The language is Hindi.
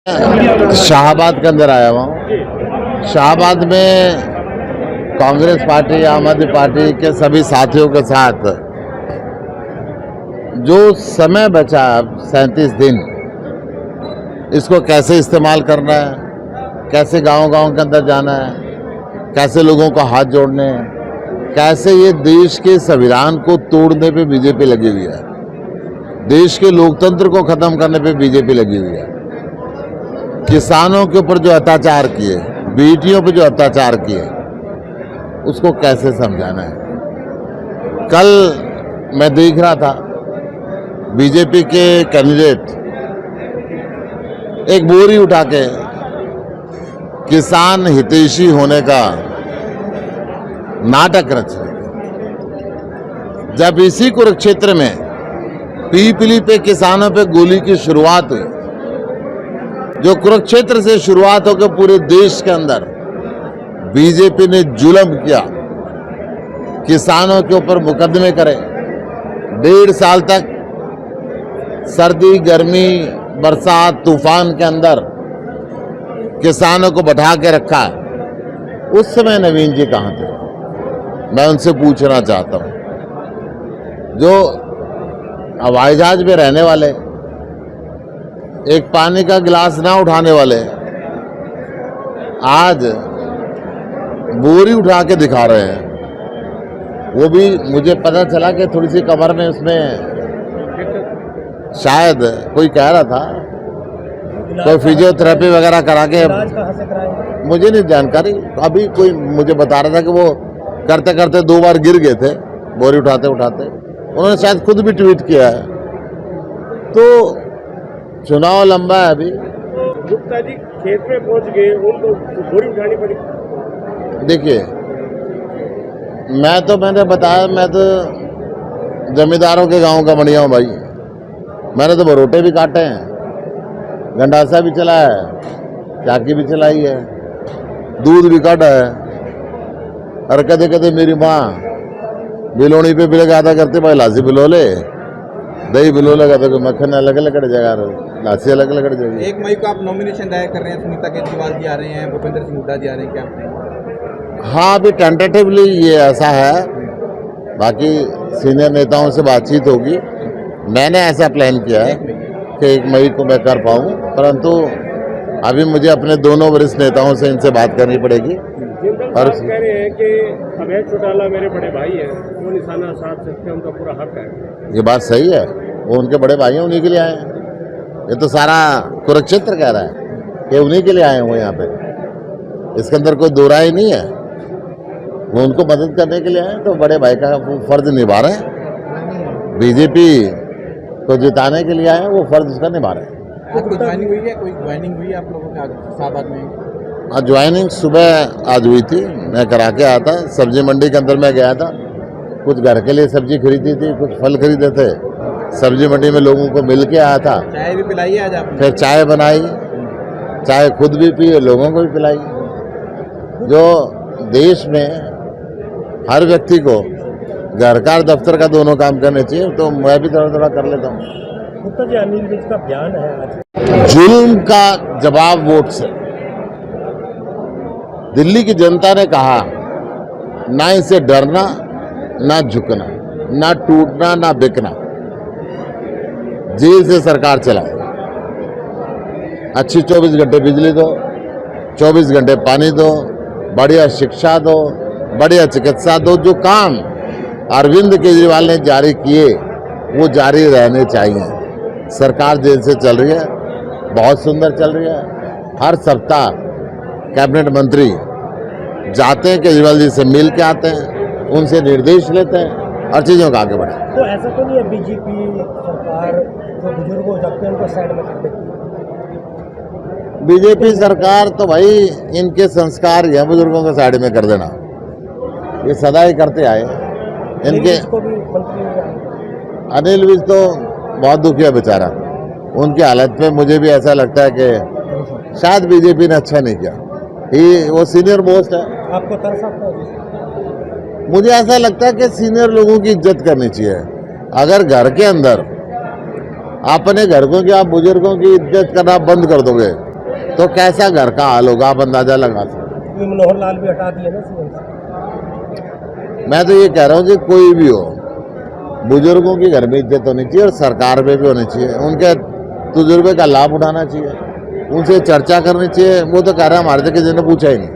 शाहबाद के अंदर आया हुआ हूँ। शाहबाद में कांग्रेस पार्टी, आम आदमी पार्टी के सभी साथियों के साथ जो समय बचा 37 दिन, इसको कैसे इस्तेमाल करना है, कैसे गांव-गांव के अंदर जाना है, कैसे लोगों को हाथ जोड़ने हैं, कैसे ये देश के संविधान को तोड़ने पे बीजेपी लगी हुई है, देश के लोकतंत्र को खत्म करने पे बीजेपी लगी हुई है, किसानों के ऊपर जो अत्याचार किए, बेटियों पर जो अत्याचार किए, उसको कैसे समझाना है। कल मैं देख रहा था बीजेपी के कैंडिडेट एक बोरी उठा के किसान हितैषी होने का नाटक रच रहे थे। जब इसी कुरुक्षेत्र में पीपली पे किसानों पे गोली की शुरुआत हुई, जो कुरुक्षेत्र से शुरुआत होकर पूरे देश के अंदर बीजेपी ने जुल्म किया, किसानों के ऊपर मुकदमे करे, 1.5 साल तक सर्दी, गर्मी, बरसात, तूफान के अंदर किसानों को बैठा के रखा। उस समय नवीन जी कहाँ थे? मैं उनसे पूछना चाहता हूँ, जो हवाई जहाज में रहने वाले, एक पानी का गिलास ना उठाने वाले, आज बोरी उठा के दिखा रहे हैं। वो भी मुझे पता चला कि थोड़ी सी कमर में उसमें शायद कोई कह रहा था कोई फिजियोथेरेपी वगैरह करा के, मुझे नहीं जानकारी। अभी कोई मुझे बता रहा था कि वो करते करते 2 बार गिर गए थे बोरी उठाते उठाते। उन्होंने शायद खुद भी ट्वीट किया है। तो चुनाव लंबा है अभी। गुप्ता जी खेत में पहुंच गए, उनको बोरी उठानी पड़ी। देखिए, मैंने बताया, मैं तो जमींदारों के गांव का बढ़िया हूँ भाई। मैंने तो बरोटे भी काटे हैं, गंडासा भी चलाया है, चाकी भी चलाई है, दूध भी काटा है। और कदे कदे मेरी माँ बिलोनी पे बिल गाता करते, भाई लासी बिलो ले, दही बिलो लगा तो मक्खन अलग अलग कट जाएगा, लासी अलग अलग कट जाएगी। 1 मई को आप नॉमिनेशन दायर कर रहे हैं, सुनीता केजरीवाल जी आ रहे हैं, भूपेंद्र सिंह हुड्डा जी आ रहे हैं, क्या? हाँ, अभी टेंटेटिवली ये ऐसा है, बाकी सीनियर नेताओं से बातचीत होगी। मैंने ऐसा प्लान किया है कि 1 मई को मैं कर पाऊँ, परंतु अभी मुझे अपने दोनों वरिष्ठ नेताओं से इनसे बात करनी पड़ेगी। और कह रहे हैं कि अभय चौटाला मेरे बड़े भाई हैं, वो निशाना साध सकते हैं, उनका पूरा हक है। ये बात सही है, वो उनके बड़े भाई हैं, उन्हीं के लिए आए हैं। ये तो सारा कुरुक्षेत्र कह रहा है कि उन्हीं के लिए आए हुए यहाँ पे, इसके अंदर कोई दो राय नहीं है। वो उनको मदद करने के लिए आए, तो बड़े भाई का फर्ज निभा रहे हैं। बीजेपी को जिताने के लिए आए, वो फर्ज उसका निभा रहे हैं। आज कोई ज्वाइनिंग हुई है? कोई ज्वाइनिंग हुई है आप लोगों के शाहबाद में? आज ज्वाइनिंग सुबह आज हुई थी, मैं करा के आया था। सब्जी मंडी के अंदर मैं गया था, कुछ घर के लिए सब्जी खरीदी थी, कुछ फल खरीदे थे। सब्जी मंडी में लोगों को मिल के आया था। चाय भी पिलाई है आज आपने? फिर चाय बनाई, चाय खुद भी पी, लोगों को भी पिलाई। जो देश में हर व्यक्ति को घर का और दफ्तर का दोनों काम करने चाहिए, तो मैं भी थोड़ा थोड़ा कर लेता हूँ। गुप्ता जी, अनिल विज का बयान है आज, जुल्म का जवाब वोट से। दिल्ली की जनता ने कहा, ना इसे डरना, ना झुकना, ना टूटना, ना बिकना। जेल से सरकार चलाए, अच्छी 24 घंटे बिजली दो, 24 घंटे पानी दो, बढ़िया शिक्षा दो, बढ़िया चिकित्सा दो। जो काम अरविंद केजरीवाल ने जारी किए, वो जारी रहने चाहिए। सरकार जेल से चल रही है, बहुत सुंदर चल रही है। हर सप्ताह कैबिनेट मंत्री जाते हैं, केजरीवाल जी से मिल के आते हैं, उनसे निर्देश लेते हैं और चीज़ों को आगे बढ़ाते हैं। तो ऐसा तो नहीं है बीजेपी सरकार जो बुजुर्ग हो जाते हैं उनको साइड में कर देती है? बीजेपी सरकार तो भाई इनके संस्कार ही है बुजुर्गों को साइड में कर देना, ये सदा ही करते आए। इनके अनिल विज तो बहुत दुखी है बेचारा, उनकी हालत पे मुझे भी ऐसा लगता है कि शायद बीजेपी ने अच्छा नहीं किया। वो सीनियर मोस्ट है। आपको तरस आता है? मुझे ऐसा लगता है कि सीनियर लोगों की इज्जत करनी चाहिए। अगर घर के अंदर अपने घर को, कि आप बुजुर्गों की इज्जत करना बंद कर दोगे तो कैसा घर का हाल होगा, आप अंदाजा लगा सकते। मनोहर लाल भी हटा दिए ना सीएम से। मैं तो ये कह रहा हूँ कि कोई भी हो, बुजुर्गों की घर में इज्जत होनी चाहिए और सरकार में भी होनी चाहिए। उनके तजुर्बे का लाभ उठाना चाहिए, उनसे चर्चा करनी चाहिए। वो तो कह रहे हैं हमारे से किसी ने पूछा ही नहीं।